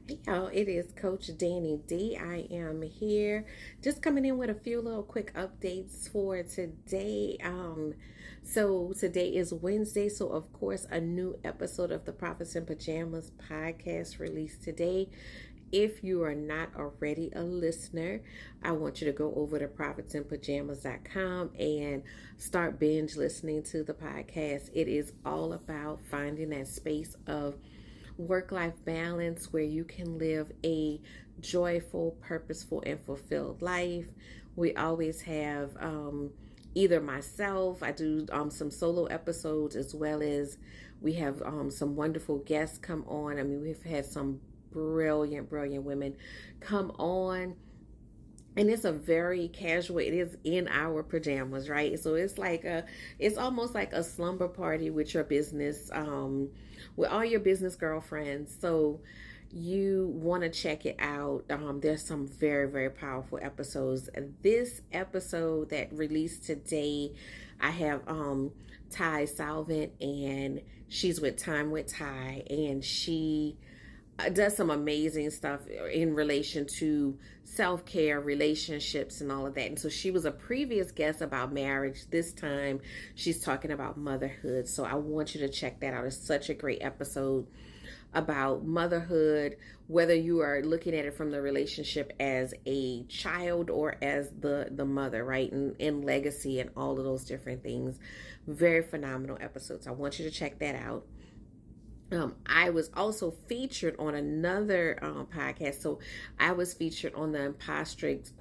Hey y'all, it is Coach Danny D. I am here just coming in with a few little quick updates for today. So today is Wednesday, so of course a new episode of the Prophets in Pajamas podcast released today. If you are not already a listener, I want you to go over to prophetsinpajamas.com and start binge listening to the podcast. It is all about finding that space of work-life balance where you can live a joyful, purposeful, and fulfilled life. We always have either myself, I do some solo episodes, as well as we have some wonderful guests come on. I mean, we've had some brilliant women come on, and it's a very casual, it is in our pajamas, right? So it's almost like a slumber party with your business, with all your business girlfriends. So you want to check it out. There's some very powerful episodes. This episode that released today, I have Ty Salvant, and she's with Time with Ty, and she does some amazing stuff in relation to self-care, relationships, and all of that. And so she was a previous guest about marriage. This time she's talking about motherhood. So I want you to check that out. It's such a great episode about motherhood, whether you are looking at it from the relationship as a child or as the mother, right? And legacy and all of those different things. Very phenomenal episodes. I want you to check that out. I was also featured on another podcast. So I was featured on the Impostrix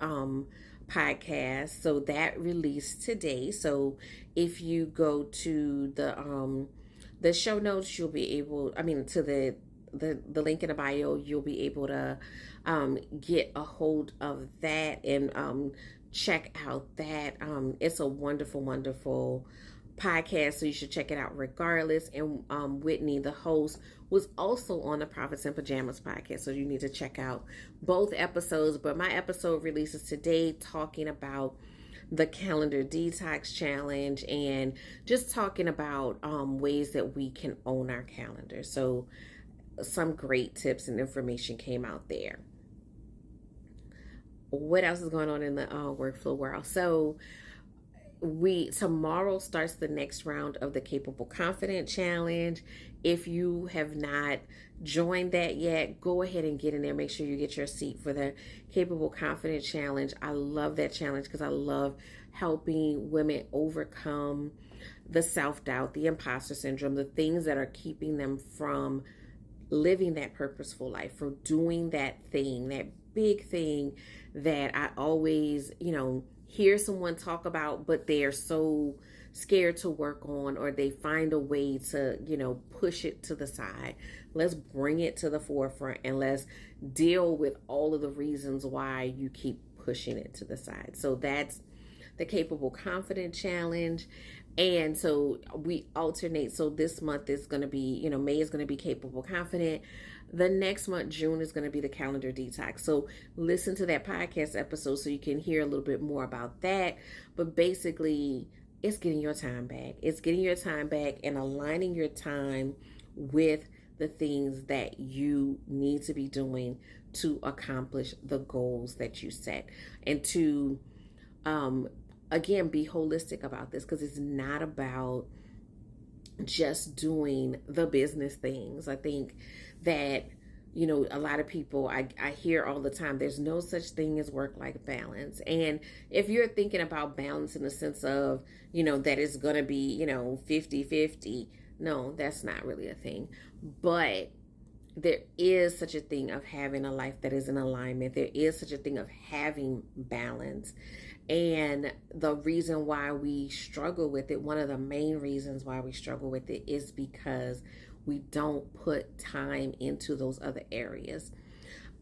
podcast. So that released today. So if you go to the show notes, you'll be able, I mean, to the link in the bio, you'll be able to get a hold of that and check out that. It's a wonderful podcast, so you should check it out regardless. And Whitney, the host, was also on the Prophets in Pajamas podcast, so you need to check out both episodes. But my episode releases today talking about the calendar detox challenge and just talking about ways that we can own our calendar. So some great tips and information came out there. What else is going on in the workflow world? So tomorrow starts the next round of the Capable Confident Challenge. If you have not joined that yet, go ahead and get in there. Make sure you get your seat for the Capable Confident Challenge. I love that challenge because I love helping women overcome the self-doubt, the imposter syndrome, the things that are keeping them from living that purposeful life, from doing that thing, that big thing that I always, hear someone talk about, but they're so scared to work on, or they find a way to, push it to the side. Let's bring it to the forefront and let's deal with all of the reasons why you keep pushing it to the side. So that's the Capable Confident Challenge. And so we alternate. So this month is going to be, May is going to be Capable Confident. The next month, June, is going to be the calendar detox. So listen to that podcast episode so you can hear a little bit more about that. But basically, it's getting your time back. It's getting your time back and aligning your time with the things that you need to be doing to accomplish the goals that you set. And to, again, be holistic about this, because it's not about just doing the business things. I think that, a lot of people, I hear all the time, there's no such thing as work-life balance. And if you're thinking about balance in the sense of, that it's going to be, 50-50, no, that's not really a thing. But there is such a thing of having a life that is in alignment. There is such a thing of having balance. And the reason why we struggle with it, one of the main reasons why we struggle with it, is because we don't put time into those other areas.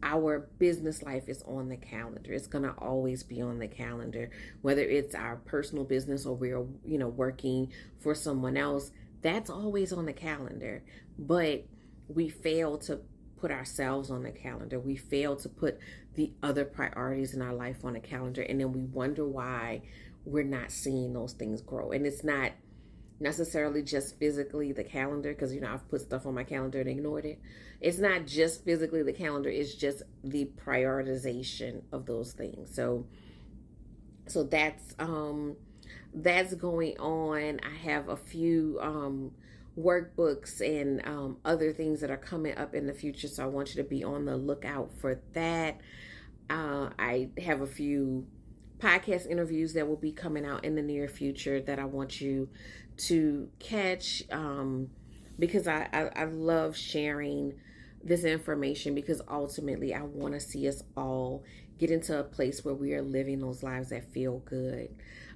Our business life is on the calendar. It's going to always be on the calendar, whether it's our personal business or we're, working for someone else. That's always on the calendar. But we fail to put ourselves on the calendar. We fail to put the other priorities in our life on the calendar. And then we wonder why we're not seeing those things grow. And it's not necessarily just physically the calendar, because I've put stuff on my calendar and ignored it. It's not just physically the calendar, it's just the prioritization of those things. So that's going on. I have a few workbooks and other things that are coming up in the future, so I want you to be on the lookout for that. I have a few podcast interviews that will be coming out in the near future that I want you to catch, because I love sharing this information, because ultimately I want to see us all get into a place where we are living those lives that feel good.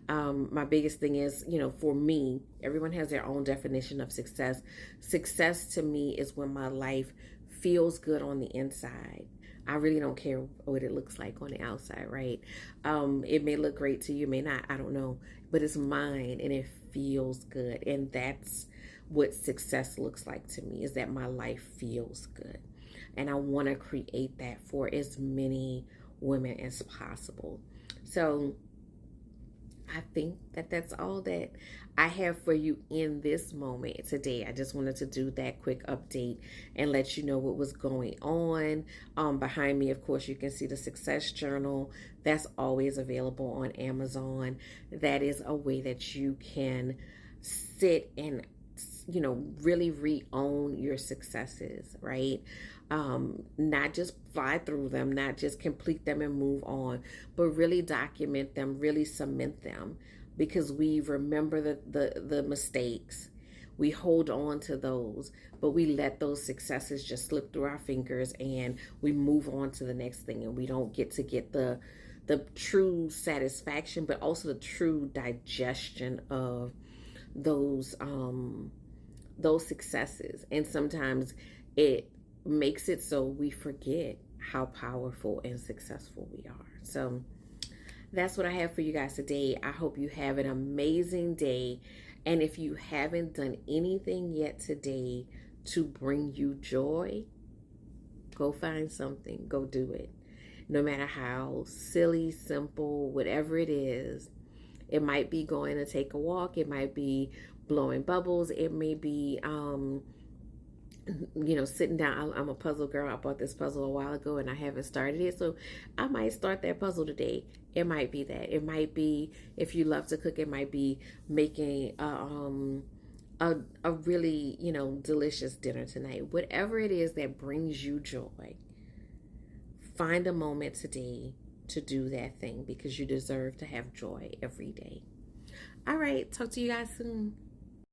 My biggest thing is, for me, everyone has their own definition of success. Success to me is when my life feels good on the inside. I really don't care what it looks like on the outside, right? It may look great to you, may not, I don't know, but it's mine and it feels good. And that's what success looks like to me, is that my life feels good. And I want to create that for as many women as possible. So I think that that's all that I have for you in this moment today. I just wanted to do that quick update and let you know what was going on. Behind me, of course, you can see the Success Journal. That's always available on Amazon. That is a way that you can sit and really re-own your successes, right? Not just fly through them, not just complete them and move on, but really document them, really cement them, because we remember the mistakes. We hold on to those, but we let those successes just slip through our fingers and we move on to the next thing, and we don't get the true satisfaction, but also the true digestion of those successes. And sometimes it makes it so we forget how powerful and successful we are. So that's what I have for you guys today. I hope you have an amazing day. And if you haven't done anything yet today to bring you joy, go find something, go do it. No matter how silly, simple, whatever it is. It might be going to take a walk. It might be blowing bubbles. It may be, sitting down. I'm a puzzle girl. I bought this puzzle a while ago and I haven't started it. So I might start that puzzle today. It might be that. It might be, if you love to cook, it might be making a really, delicious dinner tonight. Whatever it is that brings you joy, find a moment today to do that thing, because you deserve to have joy every day. All right, talk to you guys soon.